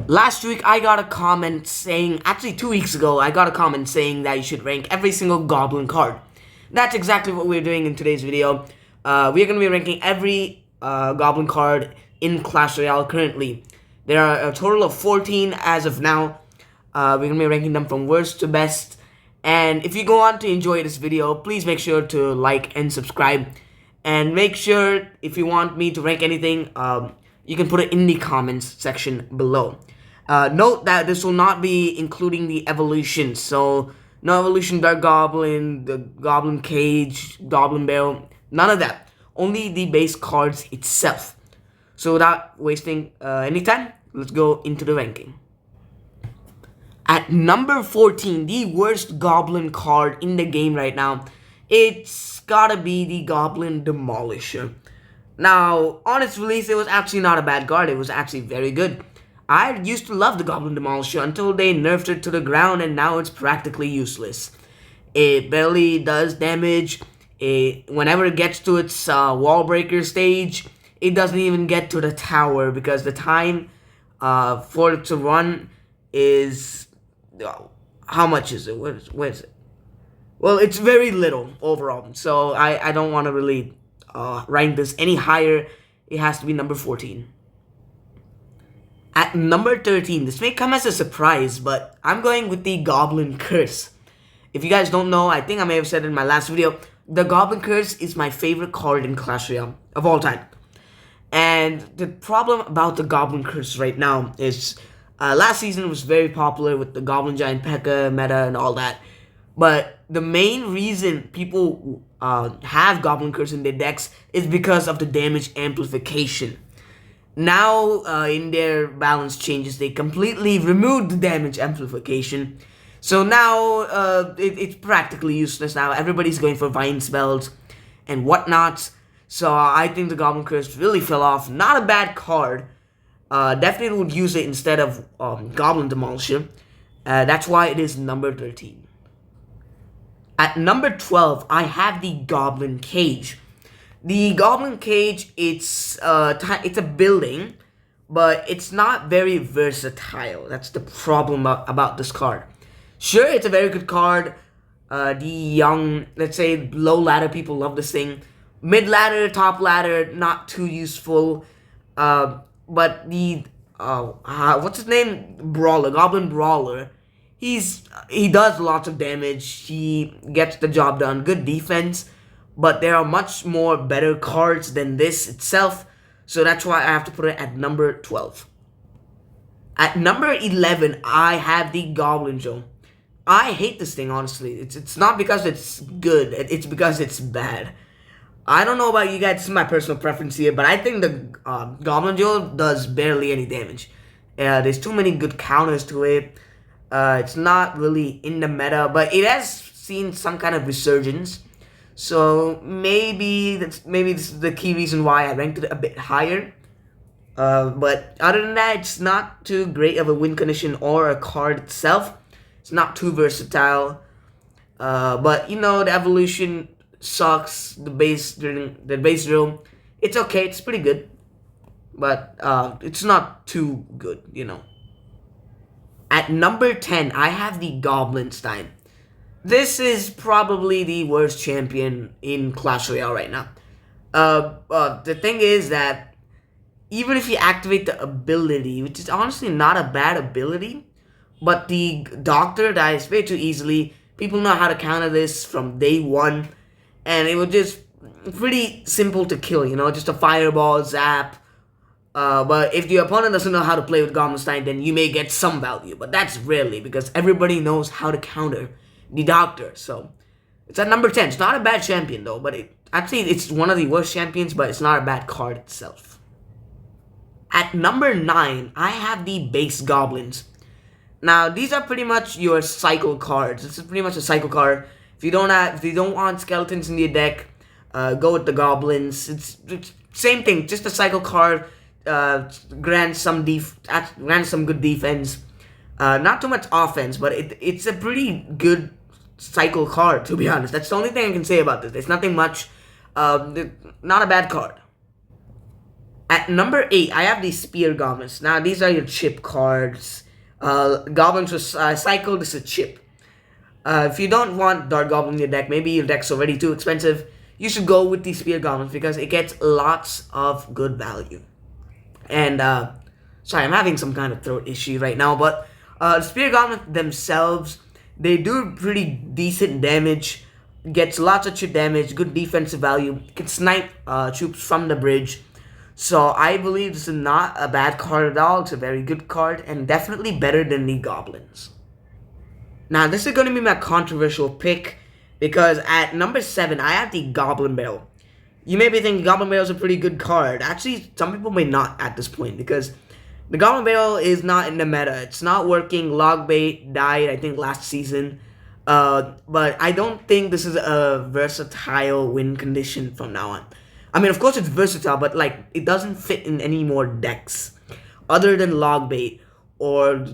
Last week, I got a comment saying, actually 2 weeks ago, I got a comment saying that you should rank every single Goblin card. That's exactly what we're doing in today's video. We're going to be ranking every Goblin card in Clash Royale currently. There are a total of 14 as of now. We're going to be ranking them from worst to best. And if you go on to enjoy this video, please make sure to like and subscribe. And make sure, if you want me to rank anything, you can put it in the comments section below. Note that this will not be including the evolutions. So, no evolution Dark Goblin, the Goblin Cage, Goblin Barrel, none of that. Only the base cards itself. So without wasting any time, let's go into the ranking. At number 14, the worst Goblin card in the game right now, it's gotta be the Goblin Demolisher. Now, on its release, it was actually not a bad card. It was actually very good. I used to love the Goblin Demolisher until they nerfed it to the ground, and now it's practically useless. It barely does damage. Whenever it gets to its wall breaker stage, it doesn't even get to the tower because the time for it to run is... how much is it? What is it? Well, it's very little overall, so I don't want to really rank this any higher. It has to be number 14. At number 13, this may come as a surprise, but I'm going with the Goblin Curse. If you guys don't know, I think I may have said in my last video, the Goblin Curse is my favorite card in Clash Royale of all time. And the problem about the Goblin Curse right now is last season it was very popular with the Goblin Giant P.E.K.K.A. meta and all that. But the main reason people have Goblin Curse in their decks is because of the damage amplification. Now, in their balance changes, they completely removed the damage amplification. So now, it's practically useless now. Everybody's going for Vine spells and whatnot. So I think the Goblin Curse really fell off. Not a bad card. Definitely would use it instead of Goblin Demolisher. That's why it is number 13. At number 12, I have the Goblin Cage. The Goblin Cage, it's a building, but it's not very versatile. That's the problem about this card. Sure, it's a very good card. The young, let's say, low ladder people love this thing. Mid ladder, top ladder, not too useful. But the what's his name? Brawler, Goblin Brawler. He does lots of damage. He gets the job done. Good defense. But there are much more better cards than this itself. So that's why I have to put it at number 12. At number 11, I have the Goblin Drill. I hate this thing, honestly. It's not because it's good. It's because it's bad. I don't know about you guys. This is my personal preference here. But I think the Goblin Drill does barely any damage. There's too many good counters to it. It's not really in the meta. But it has seen some kind of resurgence. So maybe this is the key reason why I ranked it a bit higher. But other than that, it's not too great of a win condition or a card itself. It's not too versatile. But you know, the evolution sucks. The base drill, it's okay. It's pretty good, but it's not too good. You know. At number 10, I have the Goblin Stein. This is probably the worst champion in Clash Royale right now. The thing is that even if you activate the ability, which is honestly not a bad ability, but the Doctor dies way too easily. People know how to counter this from day one, and it was just pretty simple to kill, you know, just a fireball, zap. But if the opponent doesn't know how to play with Goblin Stein, then you may get some value, but that's rarely because everybody knows how to counter the Doctor. So it's at number 10. It's not a bad champion though, but it's one of the worst champions, but it's not a bad card itself. At number 9, I have the base Goblins. Now these are pretty much your cycle cards. This is pretty much a cycle card. If you don't want skeletons in your deck, go with the Goblins. It's same thing, just a cycle card. Grants some good defense. Not too much offense, but it's a pretty good cycle card, to be honest. That's the only thing I can say about this. There's nothing much. Not a bad card. At number 8, I have these Spear Goblins. Now, these are your chip cards. Goblins with Cycle, this is a chip. If you don't want Dart Goblin in your deck, maybe your deck's already too expensive, you should go with these Spear Goblins because it gets lots of good value. And, sorry, I'm having some kind of throat issue right now, but Spear Goblins themselves, they do pretty decent damage, gets lots of chip damage, good defensive value, can snipe troops from the bridge. So I believe this is not a bad card at all. It's a very good card and definitely better than the Goblins. Now this is going to be my controversial pick because at number 7 I have the Goblin Barrel. You may be thinking Goblin Barrel is a pretty good card. Actually, some people may not at this point because the Goblin Barrel is not in the meta. It's not working. Logbait died I think last season. But I don't think this is a versatile win condition from now on. I mean, of course it's versatile, but like it doesn't fit in any more decks other than Logbait, or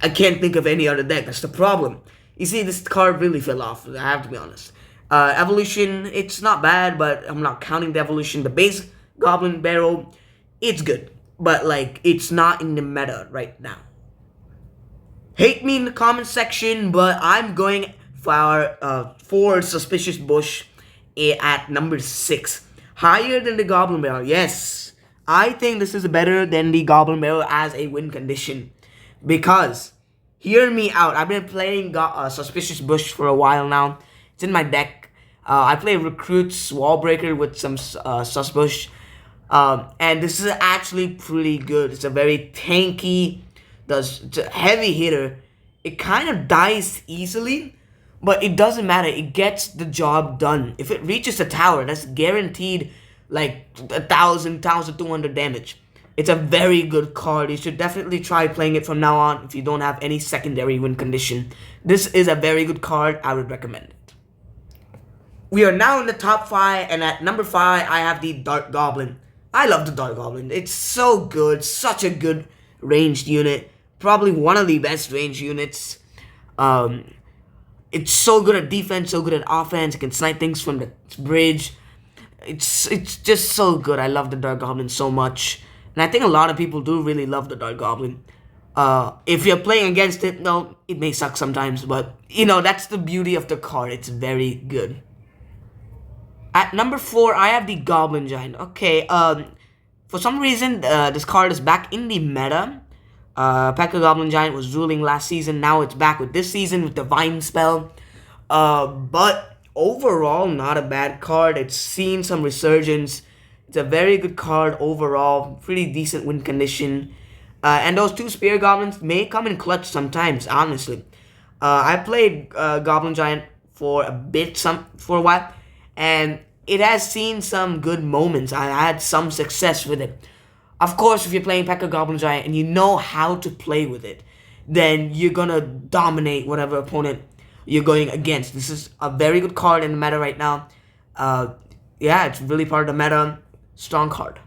I can't think of any other deck. That's the problem. You see, this card really fell off. I have to be honest. Evolution, it's not bad, but I'm not counting the evolution. The base Goblin Barrel, it's good, but like it's not in the meta right now. Hate me in the comment section, but I'm going for Suspicious Bush at number 6. Higher than the Goblin Barrel. Yes, I think this is better than the Goblin Barrel as a win condition. Because, hear me out, I've been playing Suspicious Bush for a while now. It's in my deck. I play Recruits, Wallbreaker with some Sus Bush. And this is actually pretty good. It's a very tanky, it's a heavy hitter. It kind of dies easily, but it doesn't matter. It gets the job done. If it reaches the tower, that's guaranteed like 1,200 damage. It's a very good card. You should definitely try playing it from now on if you don't have any secondary win condition. This is a very good card. I would recommend it. We are now in the top 5, and at number 5, I have the Dart Goblin. I love the Dart Goblin. It's so good. Such a good ranged unit. Probably one of the best ranged units. It's so good at defense, so good at offense. It can snipe things from the bridge. It's just so good. I love the Dart Goblin so much. And I think a lot of people do really love the Dart Goblin. If you're playing against it, no, it may suck sometimes. But, you know, that's the beauty of the card. It's very good. At number 4, I have the Goblin Giant. Okay, for some reason, this card is back in the meta. P.E.K.K.A. Goblin Giant was ruling last season. Now it's back with this season with the Vine spell. But overall, not a bad card. It's seen some resurgence. It's a very good card overall. Pretty decent win condition. And those 2 Spear Goblins may come in clutch sometimes, honestly. I played Goblin Giant for a while. And it has seen some good moments. I had some success with it. Of course, if you're playing P.E.K.K.A. Goblin Giant and you know how to play with it, then you're gonna dominate whatever opponent you're going against. This is a very good card in the meta right now. Yeah, it's really part of the meta. Strong card.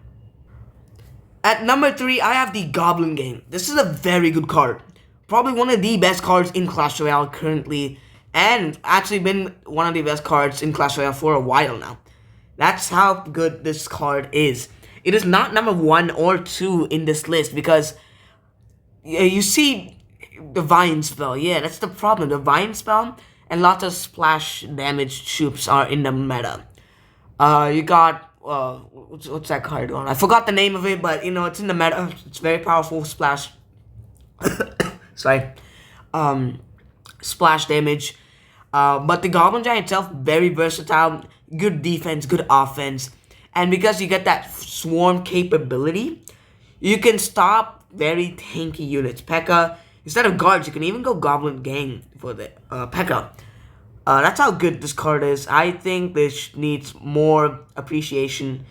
At number 3, I have the Goblin Gang. This is a very good card. Probably one of the best cards in Clash Royale currently. And actually been one of the best cards in Clash Royale for a while now. That's how good this card is. It is not number 1 or 2 in this list because you see the Vine spell. Yeah, that's the problem. The Vine spell and lots of splash damage troops are in the meta. You got, what's that card on? I forgot the name of it, but you know, it's in the meta. It's very powerful splash. Sorry. Splash damage. But the Goblin Giant itself, very versatile. Good defense, good offense. And because you get that swarm capability, you can stop very tanky units. P.E.K.K.A. Instead of guards, you can even go Goblin Gang for the P.E.K.K.A. That's how good this card is. I think this needs more appreciation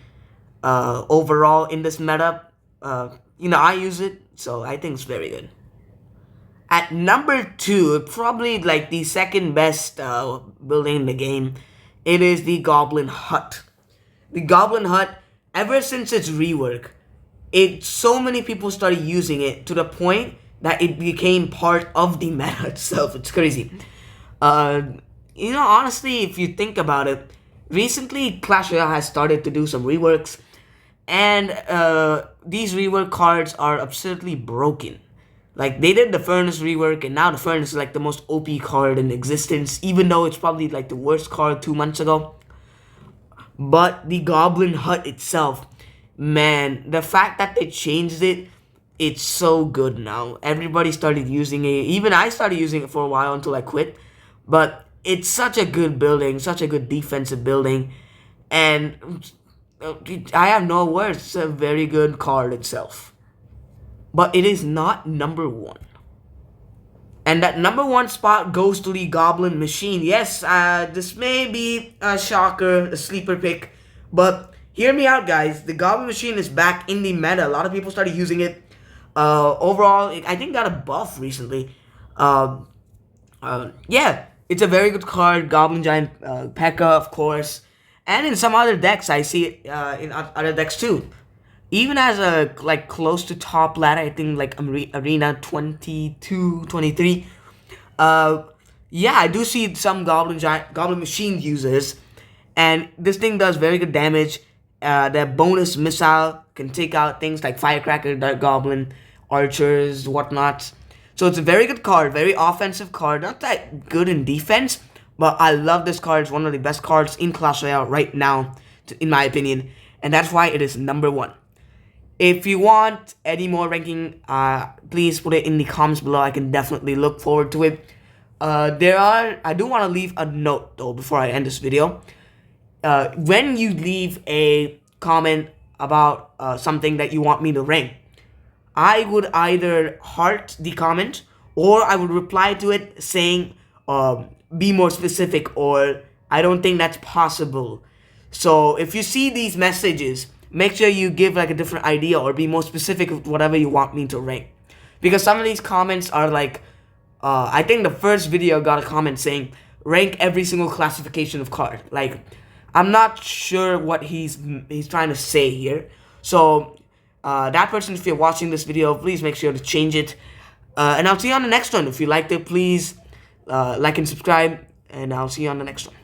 overall in this meta. You know, I use it, so I think it's very good. At number 2, probably like the second best building in the game, it is the Goblin Hut. The Goblin Hut, ever since its rework, so many people started using it to the point that it became part of the meta itself. It's crazy. You know, honestly, if you think about it, recently Clash Royale has started to do some reworks, And these rework cards are absurdly broken. Like, they did the Furnace rework, and now the Furnace is like the most OP card in existence, even though it's probably like the worst card 2 months ago. But the Goblin Hut itself, man, the fact that they changed it, it's so good now. Everybody started using it. Even I started using it for a while until I quit. But it's such a good building, such a good defensive building. And I have no words. It's a very good card itself. But it is not number 1. And that number 1 spot goes to the Goblin Machine. Yes, this may be a shocker, a sleeper pick. But hear me out, guys. The Goblin Machine is back in the meta. A lot of people started using it. Overall, I think got a buff recently. Yeah, it's a very good card. Goblin Giant, P.E.K.K.A, of course. And in some other decks, I see it in other decks too. Even as a like close to top ladder, I think like Arena 22, 23. Yeah, I do see some Goblin Machine users, and this thing does very good damage. The bonus missile can take out things like Firecracker, Dark Goblin, Archers, whatnot. So it's a very good card, very offensive card. Not that good in defense, but I love this card. It's one of the best cards in Clash Royale right now, in my opinion, and that's why it is number 1. If you want any more ranking, please put it in the comments below. I can definitely look forward to it. I do want to leave a note though before I end this video. When you leave a comment about something that you want me to rank, I would either heart the comment or I would reply to it saying, be more specific, or I don't think that's possible. So if you see these messages, make sure you give like a different idea or be more specific with whatever you want me to rank. Because some of these comments are like, I think the first video got a comment saying, rank every single classification of card. Like, I'm not sure what he's trying to say here. So, that person, if you're watching this video, please make sure to change it. And I'll see you on the next one. If you liked it, please like and subscribe. And I'll see you on the next one.